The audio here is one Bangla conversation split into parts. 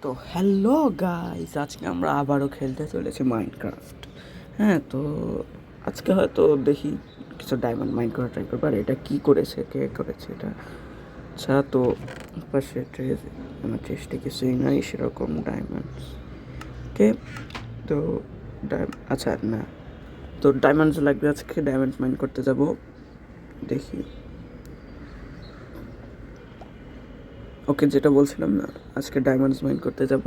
তো হ্যালো গাইস, আজকে আমরা আবারও খেলতে চলেছি মাইনক্রাফট। হ্যাঁ, তো আজকে হয়তো দেখি কিছু ডায়মন্ড মাইন করা ট্রাই করবো। আর এটা কী করেছে, কে করেছে এটা? আচ্ছা, তো পাশে আমার চেষ্টা কিছুই নাই সেরকম ডায়মন্ড। কে তো আচ্ছা না, তো ডায়মন্ডস লাগবে। আজকে ডায়মন্ড মাইন করতে যাব। দেখি, ওকে, যেটা বলছিলাম না, আজকে ডায়মন্ডস মাইন করতে যাব।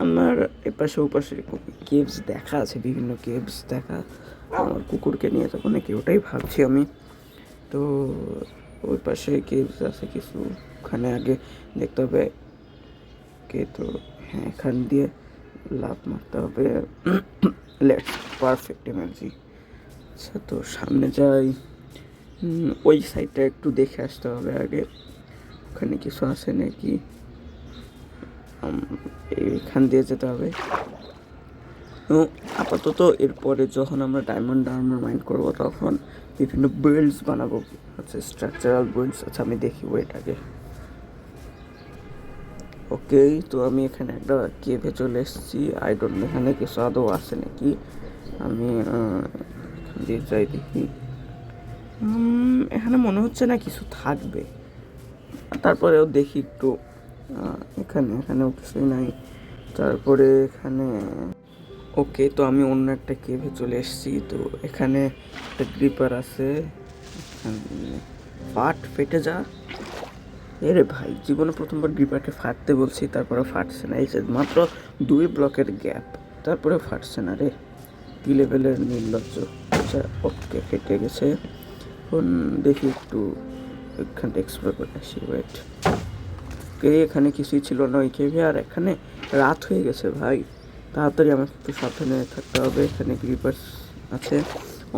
আমার এপাশে ওপাশে কেভস দেখা আছে, বিভিন্ন কেভস দেখা। আমার কুকুরকে নিয়ে যাবো নাকি, ওটাই ভাবছি আমি। তো ওই পাশে কেভস আছে কিছু, ওখানে আগে দেখতে হবে কে। তো হ্যাঁ, এখান দিয়ে লাভ মারতে হবে। Let's perfect energy. আচ্ছা, তো সামনে যাই। ওই সাইডটা একটু দেখে আসতে হবে আগে, ওখানে কিছু আছে নাকি। এইখান দিয়ে যেতে হবে। আপাতত এরপরে যখন আমরা ডায়মন্ড আর্মার মাইন করবো তখন বিভিন্ন বিল্ডস বানাবো, হচ্ছে স্ট্রাকচারাল বিল্ডস। আচ্ছা, আমি দেখি ওইটাকে। ওকে, তো আমি এখানে একটা কেভে চলে এসেছি। আই ডোন্ট নো এখানে কিছু আদৌ আছে নাকি। আমি এখান দিয়ে যাই দেখি। এখানে মনে হচ্ছে না কিছু থাকবে, তারপরেও দেখি একটু। এখানেও কিছুই নাই। তারপরে এখানে ওকে, তো আমি অন্য একটা কেভে চলে এসেছি। তো এখানে একটা গ্রিপার আছে। ফেটে যা। এরে ভাই, জীবনে প্রথমবার গ্রিপারকে ফাটতে বলছি, তারপরে ফাটছে না। এই যে মাত্র 2 ব্লকের গ্যাপ, তারপরে ফাটছে না রে। কি লেভেলের নির্লজ্জ। আচ্ছা, ওকে, ফেটে গেছে। এখন দেখি একটু এখানটা এক্সপ্লোর করে আসি। ওয়েট, এখানে কিছুই ছিল না ওই কেভে। আর এখানে রাত হয়ে গেছে ভাই, তাড়াতাড়ি আমাকে একটু সাবধানে থাকতে হবে। এখানে ক্রিপার্স আছে,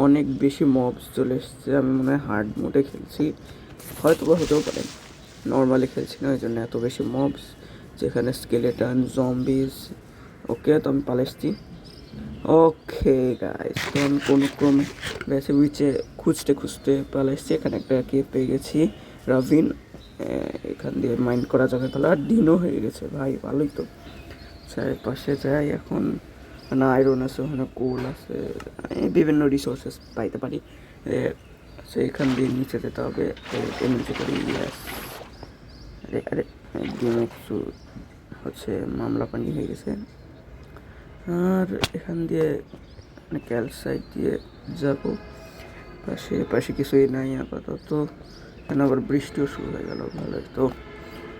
অনেক বেশি মবস চলে এসছে। আমি মনে হয় হার্ড মোডে খেলছি, হয়তো বা হতেও পারে, নর্মালি খেলছি না, ওই জন্য এত বেশি মবস। যেখানে স্কেলেটন, জম্বিস। ওকে, তো আমি পালাইছি। ওকে গাইস, তো আমি কোনো ক্রমে বেছে উইচে খুঁজতে পালাইছি। এখানে একটা কেভ পেয়ে গেছি, রাভিন। এখান দিয়ে মাইন্ড করা যাবে তাহলে। আর দিনও হয়ে গেছে ভাই, ভালোই তো। চারপাশে যাই এখন। না, আয়রন আছে, ওখানে কোল আছে, বিভিন্ন রিসোর্সেস পাইতে পারি। এখান দিয়ে নিচে যেতে হবে। নিচে করি, ইয়াস। আরে গেমে কিছু হচ্ছে, মামলা পানি হয়ে গেছে। আর এখান দিয়ে ক্যালসাইট দিয়ে যাব। পাশে কিছুই নাই আপাতত। এখানে আবার বৃষ্টিও শুরু হয়ে গেল, ভালোই তো।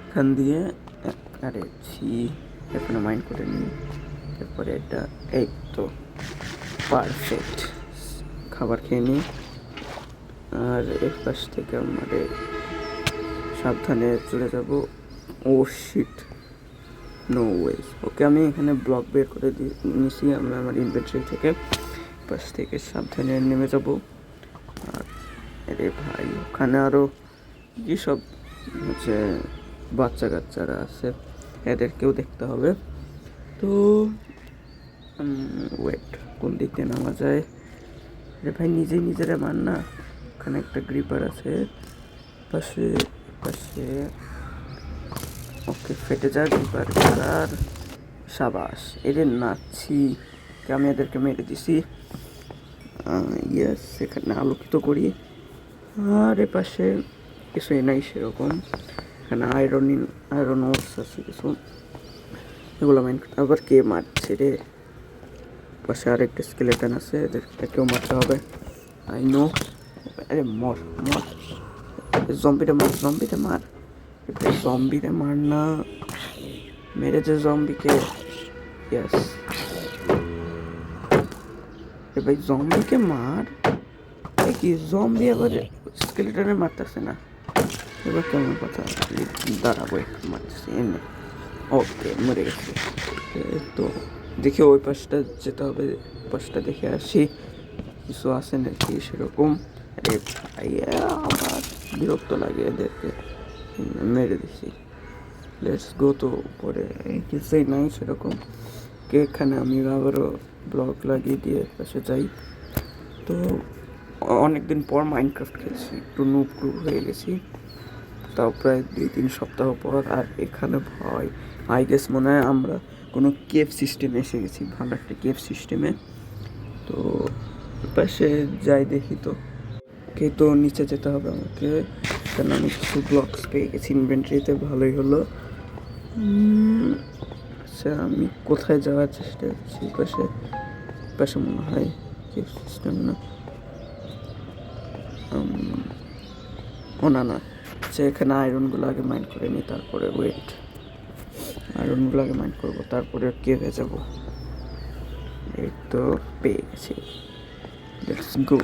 এখান দিয়ে আরে এখানে মাইন্ড করে নিই। তারপরে এটা, এই তো পারফেক্ট। খাবার খেয়ে নিই। আর এর পাশ থেকে আমাদের সাবধানে চলে যাব। ও শিট, নো ওয়েজ। ওকে, আমি এখানে ব্লক বের করে নিয়েছি আমি আমার ইনভেন্টরি থেকে। পাশ থেকে সাবধানে নেমে যাব। আর আরে ভাই, ওখানে আরও কী সব হচ্ছে বাচ্চা কাচ্চারা আছে, এদেরকেও দেখতে হবে। তো ওয়েট, কোন দিক দিয়ে নামা যায়? আরে ভাই, নিজেরা মান না। ওখানে একটা গ্রিপার আছে পাশে। ওকে, ফেটে যায় গ্রিপার। আর সাবাস, এদের নাচ্ছি, আমি এদেরকে মেরে দিছি। ইয়েস, এখানে আলোকিত করি। আর এ পাশে কিছুই নাই সেরকম। এখানে আয়রন ওটস আছে কিছু, এগুলো মাইন। আবার কে মারছে রে? পাশে আরেকটা স্কেলেটন আছে, এদেরকেও মারতে হবে। I know. আরে মর, জম্বিটা মার। জম্বিরে মার না, মেরেছে জম্বিকে। ইয়েস, ভাই জম্বিকে মার। কি জম্বি আবার স্কেলেটনে মারতেছে না? এবার কেমন কথা, দাঁড়াবো একটু মারতেছি এমনি। ওকে, মরে গেছে। তো দেখি ওই পাশটা যেতে হবে, পাশটা দেখে আসি কিছু আছে নাকি সেরকম। আরে ভাইয়া, আমার বিরক্ত লাগে এদেরকে, মেরে দিছি। Let's go. তো পরে কিছুই নাই সেরকম। এখানে আমি আবারও ব্লক লাগিয়ে দিয়ে পাশে যাই। তো অনেকদিন পর মাইনক্রাফট খেলছি, একটু নুব হয়ে গেছি। তাও প্রায় 2-3 সপ্তাহ পর। আর এখানে ভয়, আই গেস মনে হয় আমরা কোনো কেভ সিস্টেমে এসে গেছি, ভালো একটা কেভ সিস্টেমে। তো পাশে যাই দেখি তো তো নিচে যেতে হবে আমাকে, কারণ আমি কিছু ব্লকস পেয়ে গেছি ইনভেন্টরিতে, ভালোই হলো। আচ্ছা আমি কোথায় যাওয়ার চেষ্টা করছি, পাশে পাশে মনে হয় কেভ সিস্টেম না, ও না না, আচ্ছা এখানে আয়রনগুলো আগে মাইন্ড করে নিই, তারপরে ওয়েট, আয়রনগুলো আগে মাইন্ড করবো, তারপরে কেভে যাব। এই তো পেয়ে গেছি, লেটস গো।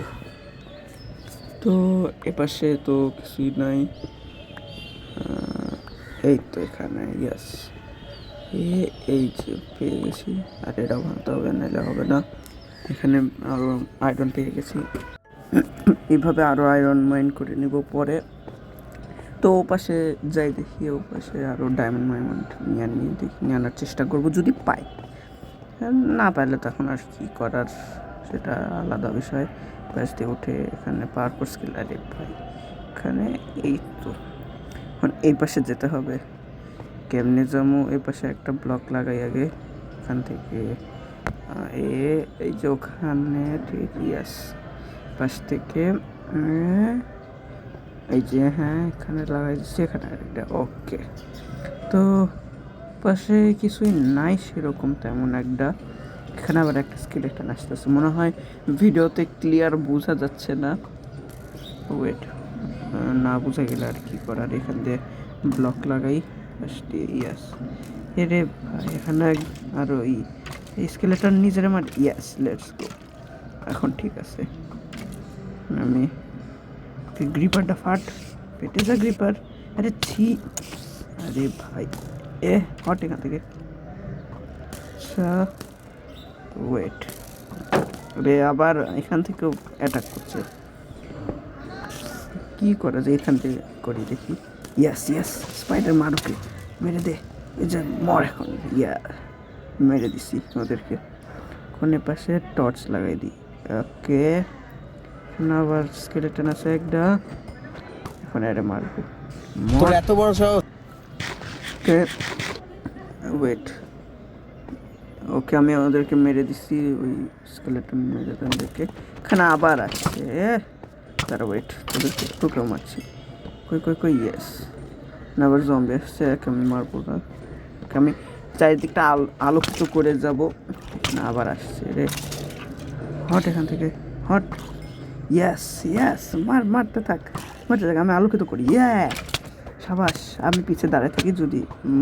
তো এপাশে তো কিছুই নাই, এই তো এখানে ইয়াস, এই যে পেয়ে গেছি। আর এটা ভাঙতে হবে, নাহলে হবে না। এখানে আরও আয়রন পেয়ে গেছি, এইভাবে আরও আয়রন মাইন্ড করে নিব পরে। তো ও পাশে যাই দেখি, ও পাশে আরও ডায়মন্ড মাইন্ড নিয়ে আনার চেষ্টা করবো যদি পাই। না পাইলে তখন আর কী করার, সেটা আলাদা বিষয়। পাশ দিয়ে উঠে এখানে পাওয়ার স্কিল, আরে ভাই এখানে এই তো এখন এই পাশে যেতে হবে। কেমনে যাবো, এই পাশে একটা ব্লক লাগাই আগে, এখান থেকে এই যে ওখানে ঠিক ইয়াস, পাশ থেকে এই যে হ্যাঁ এখানে লাগাই দিচ্ছি, এখানে একটা ওকে। তো পাশে কিছুই নাই সেরকম তেমন একটা। এখানে আবার একটা স্কেলেটন আসতেছে, মনে হয় ভিডিওতে ক্লিয়ার বোঝা যাচ্ছে না। ওয়েট, না বোঝা গেলে আর কি করার, এখান দিয়ে ব্লক লাগাই ফার্স্টে। ইয়াস, এরে ভাই এখানে আরও এই স্কেলেটন নিজের আমার। ইয়াস, লেটস গো। এখন ঠিক আছে, আমি গ্রিপারটা ফাট, পেটে যা গ্রিপার। আরে ছি, আরে ভাই হট এখান থেকে। আচ্ছা ওয়েট, রে আবার এখান থেকেও অ্যাটাক করছে, কি করা যায়, এখান থেকে করি দেখি। ইয়াস ইয়াস, স্পাইডার মারুকে মেরে দে, এই যে মর এখন। ইয়া, মেরে দিছি ওদেরকে। কোনে পাশে টর্চ লাগাই দিই, ওকে। আবার স্কেলেটন আছে একটা, এখন আরে মারবো, তোর এত বড় সাহস। ওকে ওয়েট, ওকে আমি ওদেরকে মেরে দিচ্ছি, ওই স্কেলেটন মেরে ওদেরকে। এখানে আবার আসছে, তারা ওয়েট, ওদেরকে টুকরো মারছি। কই কই কই, ইয়েস। না আবার জম্বি আসছে, একে আমি মারবো না, আমি চারিদিকটা আলোকিত করে যাব। না আবার আসছে রে, হট এখান থেকে, হট। ইয়েস ইয়েস, মারতে থাক, আমি আলোকিত করি। ইয়ে, সাবাস। আমি পিছে দাঁড়ায় থাকি, যদি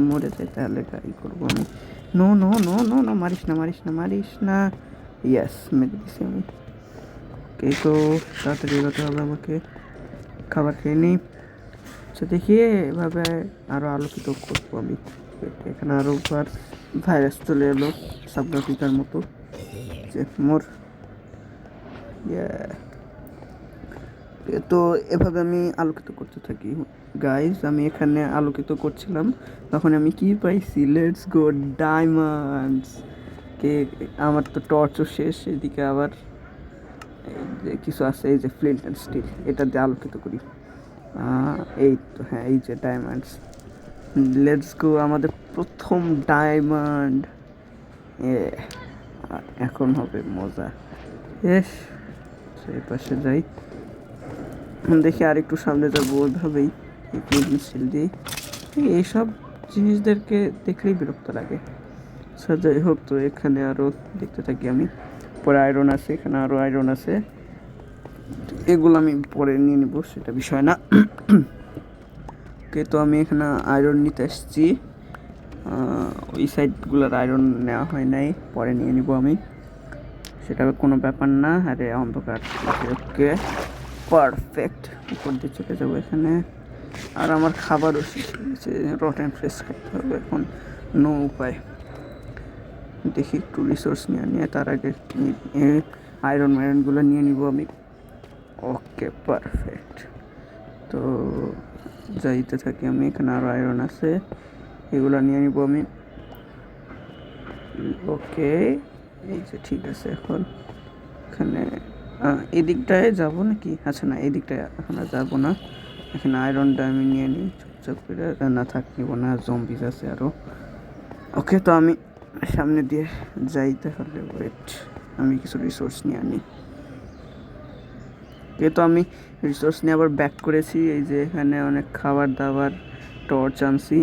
মরে যায় তাহলে ট্রাই করবো আমি। No no no no no, মারিস না মারিস না মারিস না। ইয়েস, মেরে দিছি আমি। ওকে, তো তাড়াতাড়ি এগোতে হবে আমাকে, খাবার খেয়ে নিই। আচ্ছা দেখি এভাবে আরও আলোকিত করবো আমি। এখানে আরও ভাইরাস চলে এলো সাবনাটিকার মতো, যে মোর। তো এভাবে আমি আলোকিত করতে থাকি গাইজ। আমি এখানে আলোকিত করছিলাম, তখন আমি কি পাইছি, লেটস গো ডায়মন্ডস। কে আমার তো টর্চও শেষ, এদিকে আবার যে কিছু আছে, এই যে ফ্লিন্ট অ্যান্ড স্টিল, এটা দিয়ে আলোকিত করি। এই তো হ্যাঁ, এই যে ডায়মন্ডস, লেটস গো, আমাদের প্রথম ডায়মন্ড। এখন হবে মজা। এস, সেই পাশে যাই, দেখি আর একটু সামনে যাবো, ওইভাবেই স্টিল দিই। এইসব জিনিসদেরকে দেখলেই বিরক্ত লাগে। আচ্ছা যাই হোক, তো এখানে আরও দেখতে থাকি আমি। পরে আয়রন আছে, এখানে আরও আয়রন আছে, এগুলো আমি পরে নিয়ে নেবো, সেটা বিষয় না। ওকে, তো আমি এখানে আয়রন নিতে এসেছি, ওই সাইডগুলোর আয়রন নেওয়া হয় নাই, পরে নিয়ে নিব আমি, সেটা কোনো ব্যাপার না। আরে অন্ধকার, ওকে পারফেক্ট। উপর দিয়ে চলে যাবো এখানে। আর আমার খাবারও শেষ হয়ে গেছে, রটেন ফ্রেশ খাইতে হবে এখন, নো উপায়। দেখি একটু রিসোর্স নিয়ে তার আগে আয়রনগুলো নিয়ে নিব আমি। ওকে পারফেক্ট, তো যাইতে থাকি আমি। এখানে আরও আয়রন আছে, এগুলো নিয়ে নিব আমি। ওকে, এই যে ঠিক আছে। এখন এখানে এদিকটায় যাব নাকি? আচ্ছা না, এদিকটায় এখন আর যাবো না, এখানে আয়রনটা আমি নিয়ে নিই চুপচাপ করে। না থাক, নিব না, জম্বিজ আছে আরও। ওকে, তো আমি সামনে দিয়ে যাই তাহলে। ওয়েট, আমি কিছু রিসোর্স নিয়ে আনি। তো আমি রিসোর্স নিয়ে আবার ব্যাক করেছি। এই যে এখানে অনেক খাবার দাবার, টর্চ আনছি।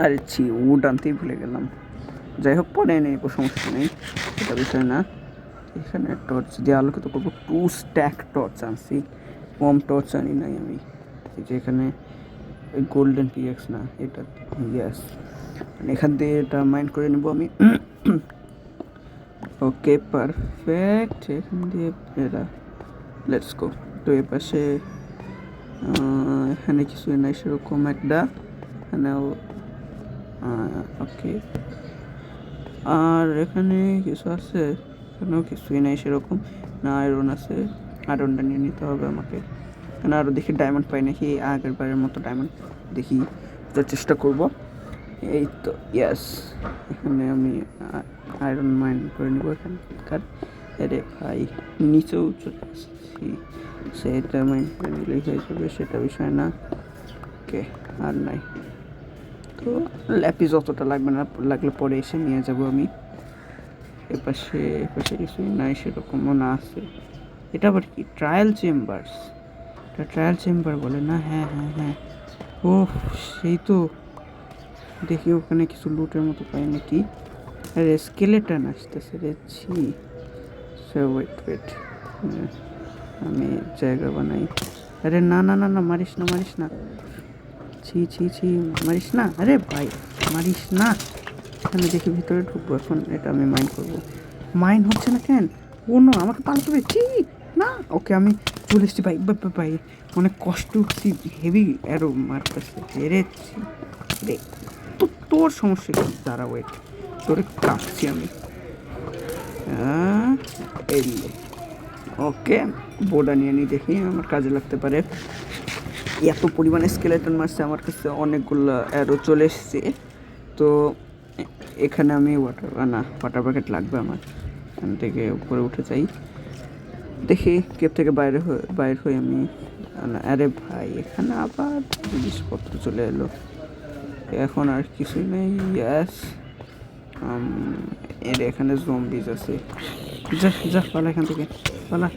আরে উড আনতেই ভুলে গেলাম। যাই হোক, পরে নেই, কোনো সমস্যা নেই, এটা বিষয় না। এখানে টর্চ দিয়ে আলোকিত করবো। 2 স্ট্যাক টর্চ আনছি, কম টর্চ আনি নাই আমি। এই যে এখানে গোল্ডেন পিএক্স না, এটা ইয়াস, এখান দিয়ে এটা মাইন্ড করে নেব আমি। ওকে, পারফেক্ট। এখান দিয়ে এরা লেটস গো। তো এ পাশে এখানে কিছুই নাই সেরকম একটা, এখানেও ওকে। আর এখানে কিছু আছে? এখানেও কিছুই নাই সেরকম না। আয়রন আছে, আয়রনটা নিয়ে নিতে হবে আমাকে। এখানে আরও দেখি ডায়মন্ড পাই নাকি, আগের বারের মতো ডায়মন্ড দেখি, চেষ্টা করব। এই তো ইয়াস, এখানে আমি আয়রন মাইন করে নেবো এখানকার। আরে ভাই, নিচেও চলে আসছি, সেটা মাইন করে নিলেই হয়ে যাবে, সেটা বিষয় না। ওকে, আর নাই তো ল্যাপিস অতটা লাগবে না, লাগলে পরে এসে নিয়ে যাব আমি। এপাশে কিছুই নাই সেরকমও না আছে। এটা আবার কি? ট্রায়াল চেম্বার্স, এটা ট্রায়াল চেম্বার বলে না? হ্যাঁ হ্যাঁ হ্যাঁ, ও সেই তো। দেখি ওখানে কিছু লুটের মতো পাই নাকি। আরে স্কেলেটন আসতেছে রে, ছি। ওয়েট, আমি জায়গা বানাই। আরে না না না না, মারিস না মারিস না, ছি মারিস না। আরে ভাই, মারিস না। এখানে দেখি ভিতরে ঢুকবো এখন, এটা আমি মাইন্ড করবো। মাইন্ড হচ্ছে না কেন? ও না, আমাকে পালাতে হবে, ছি না। ওকে, আমি চলে এসেছি ভাই। ভাই অনেক কষ্ট হচ্ছি, হেভি অ্যারো মারতেছে রে, রে। তো তোর সমস্যা কি? দাঁড়া, ওয়েট, তোরে কাটছি আমি। এই ওকে, বোর্ডা নিয়ে নিই, দেখি আমার কাজে লাগতে পারে। এত পরিমাণে স্কেলেটন মারছে আমার কাছে, অনেকগুলো অ্যারো চলে এসছে। তো এখানে আমি ওয়াটার প্যাকেট লাগবে আমার। এখান থেকে উপরে উঠে যাই, দেখি কেপ থেকে বাইর হয়ে আমি। আরে ভাই, এখানে আবার জিনিসপত্র চলে এলো, এখন আর কিছুই নেই। ইয়াস, এর এখানে জম্বিজ আছে। যা পালা এখান থেকে, পালা।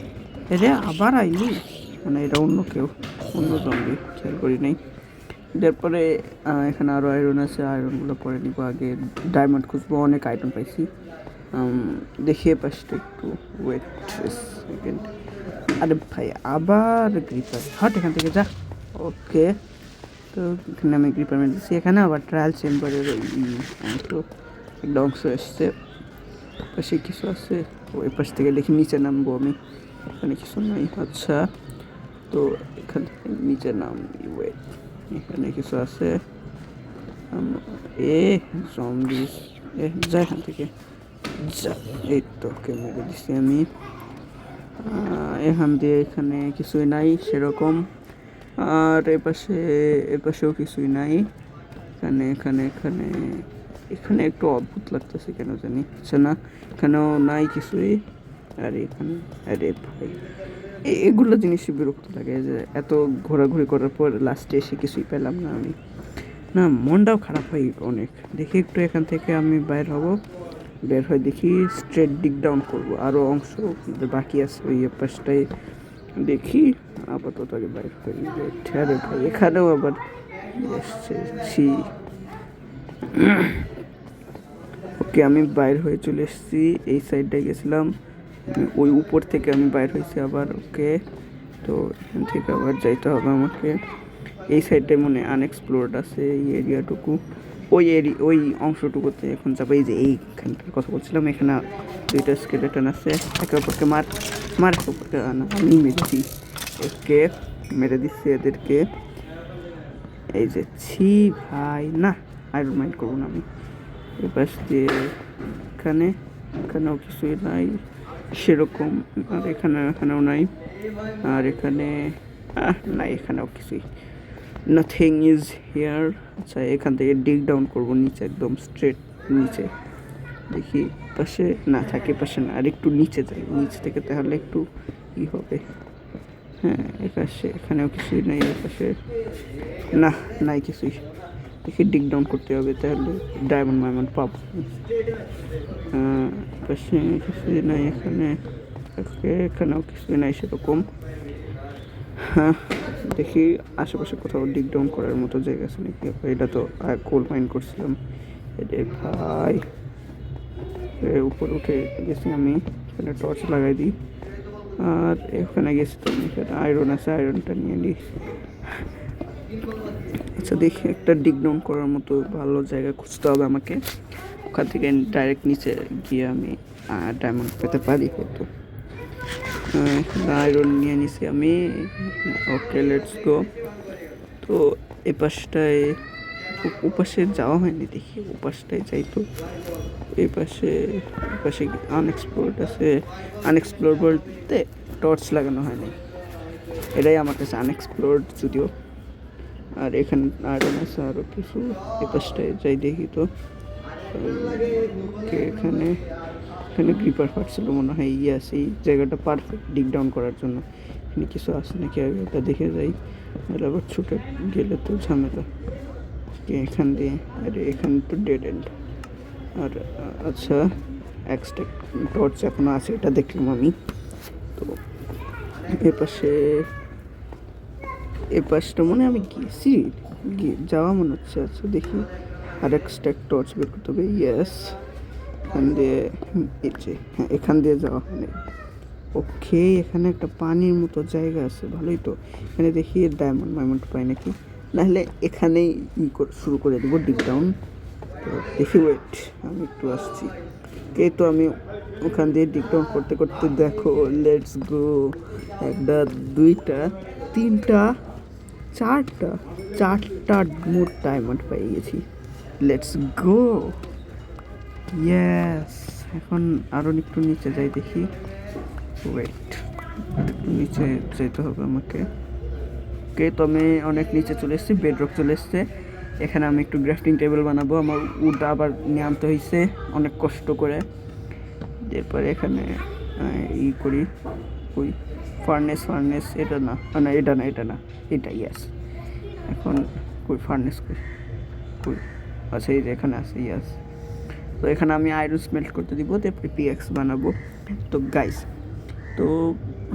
এরে আবার আইলি, মানে এটা অন্য কেউ, অন্য জম্বি, খেয়াল করি নাই। তারপরে এখানে আরও আয়রন আছে, আয়রনগুলো পরে নিব। আগে ডায়মন্ড খুঁজবো, অনেক আইটেম পাইছি। দেখিয়ে পাশটা একটু, ওয়েট সেকেন্ড। আরে ভাই, আবার গ্রিপার, হট এখান থেকে যা। ওকে, তো এখানে আমি গ্রিপার মেরে দিচ্ছি। এখানে আবার ট্রায়াল চেম্বারের একটা অংশ এসছে, পাশে কিছু আছে। ওই পাশ থেকে দেখি নিচে নামবো আমি, এখানে কিছু নাই। আচ্ছা, তো এখান থেকে নিচে নামবি। ওয়েট, এখানে কিছু আছে। জম্বিস, যা এখান থেকে যা। এই তো, ওকে, মেরে দিচ্ছি আমি। এখান দিয়ে এখানে কিছুই নাই সেরকম। আর এপাশেও কিছুই নাই। এখানে একটু অদ্ভুত লাগতেছে কেন জানি। আচ্ছা না, এখানেও নাই কিছুই। আর এখানে, আরে ভাই, এগুলো জিনিসই বিরক্ত লাগে, যে এত ঘোরাঘুরি করার পর লাস্টে এসে কিছুই পেলাম না আমি। না, মনটাও খারাপ হয় অনেক। দেখি একটু এখান থেকে আমি বের হয়ে দেখি স্ট্রেট ডিগ ডাউন করবো। আরও অংশ বাকি আছে ওই পাশটায়, দেখি। আপাতত আগে বাইর হয়ে আরে ভাই, এখানেও আবার এসছি। ওকে, আমি বাইর হয়ে চলে এসেছি, এই সাইডটায় গেছিলাম, ওই উপর থেকে আমি বাইর হয়েছি আবার। ওকে, তো এখান থেকে আবার যাইতে হবে আমাকে। এই সাইডটায় মনে আনএক্সপ্লোরড আছে, এই এরিয়াটুকু, ওই অংশটুকুতে এখন যাবো। এই যে এইখানটার কথা বলছিলাম, এখানে 2টা স্কেলেটন আছে, একে অপরকে মার একে অপরকে আমি মেরেছি। ওকে, মেরে দিচ্ছি এদেরকে। এই যে ছি ভাই, না আয়রন মাইন্ড করবো না আমি। এবার দিয়ে এখানেও কিছুই নাই সেরকম। আর এখানেও নাই। আর এখানে নাই, এখানেও কিছুই, নাথিং ইজ হিয়ার। আচ্ছা, এখান থেকে ডিগ ডাউন করবো নিচে, একদম স্ট্রেট নিচে। দেখি পাশে না থাকে, পাশে না, আর একটু নিচে যাই নিচ থেকে, তাহলে একটু ই হবে। হ্যাঁ এপাশে এখানেও কিছুই নাই, এপাশে না নাই কিছুই। দেখি ডিগ ডাউন করতে হবে তাহলে ডায়মন্ড মাইমন্ড পাবো। পাশে কিছুই নাই এখানে, এখানেও কিছুই নাই সেরকম। হ্যাঁ দেখি আশেপাশে কোথাও ডিগ ডাউন করার মতো জায়গা আছে নাকি। এটা তো কোল মাইন করছিলাম। এদের ভাই উপরে উঠে গেছি আমি, এখানে টর্চ লাগাই দিই। আর এখানে গেছি তো এখানে আয়রন আছে, আয়রনটা নিয়ে নিই। আচ্ছা দেখি একটা ডিগ ডাউন করার মতো ভালো জায়গা খুঁজতে হবে আমাকে। ওখান থেকে ডাইরেক্ট নিচে গিয়ে আমি ডায়মন্ড পেতে পারি হয়তো। আয়রন নিয়ে নিছি আমি। Okay let's go. তো এ পাশটায় ওপাশে যাওয়া হয়নি, দেখি ওপাশটায় যাই তো। এই পাশে আনএক্সপ্লোর্ড আছে। আনএক্সপ্লোর বলতে টর্চ লাগানো হয়নি, এটাই আমার কাছে আনএক্সপ্লোর্ড যদিও। আর এখানে আয়রন আছে আরও কিছু। এ পাশটায় যাই দেখি তো। এখানে এখানে ক্রিপার ফাটছিল মনে হয়। ইয়াস, এই জায়গাটা পারফেক্ট ডিগ ডাউন করার জন্য। এখানে কিছু আছে নাকি আগে ওটা দেখে যাই, নাহলে আবার ছুটে গেলে তো ঝামেলা। এখান দিয়ে, আরে এখানে তো ডেড এন্ড। আর আচ্ছা এক্সট্রা টর্চ এখনো আছে, এটা দেখলাম আমি। তো এ পাশটা মনে আমি গেছি, যাওয়া মনে হচ্ছে। আচ্ছা দেখি আর এক্সট্রা টর্চ বের করতে হবে। ইয়েস, এখান দিয়ে হ্যাঁ এখান দিয়ে যাওয়া হয়নি। ওকে, এখানে একটা পানির মতো জায়গা আছে, ভালোই তো। এখানে দেখি ডায়মন্ড মাইমন্ড পাই নাকি, নাহলে এখানেই শুরু করে দেবো ডিগ ডাউন। তো দেখি, ওয়েট আমি একটু আসছি। তো আমি ওখান দিয়ে ডিগ ডাউন করতে করতে দেখো, লেটস গো। একটা, দুইটা, তিনটা, চারটা মোট ডায়মন্ড পেয়ে গেছি। Let's go, yes. এখন আরও একটু নিচে যাই দেখি। ওয়েট, একটু নিচে যেতে হবে আমাকে। তো আমি অনেক নিচে চলে এসেছি, বেডরক চলে এসছে। এখানে আমি একটু গ্রাফটিং টেবিল বানাবো। আমার উড আবার নিয়ে আনতে হয়েছে অনেক কষ্ট করে। এরপরে এখানে করি ওই ফার্নেস, এটা না, এটা ইয়াস। এখন কই ফার্নেস কই, আচ্ছা এই যে এখানে আছে, ইয়াস। তো এখানে আমি আয়রন স্মেল্ট করতে দিব, তারপরে পিএক্স বানাবো। তো গাইস, তো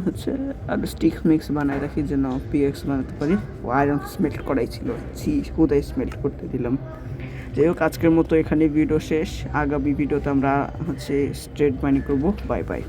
হচ্ছে আর স্টিক মিক্স বানায় রাখি যেন পিএক্স বানাতে পারি। ও আয়রন স্মেল্ট করাই ছিল, কোথায় স্মেল্ট করতে দিলাম। যাই হোক, আজকের মতো এখানে ভিডিও শেষ। আগামী ভিডিওতে আমরা হচ্ছে স্ট্রেট মাইনিং করবো। Bye bye.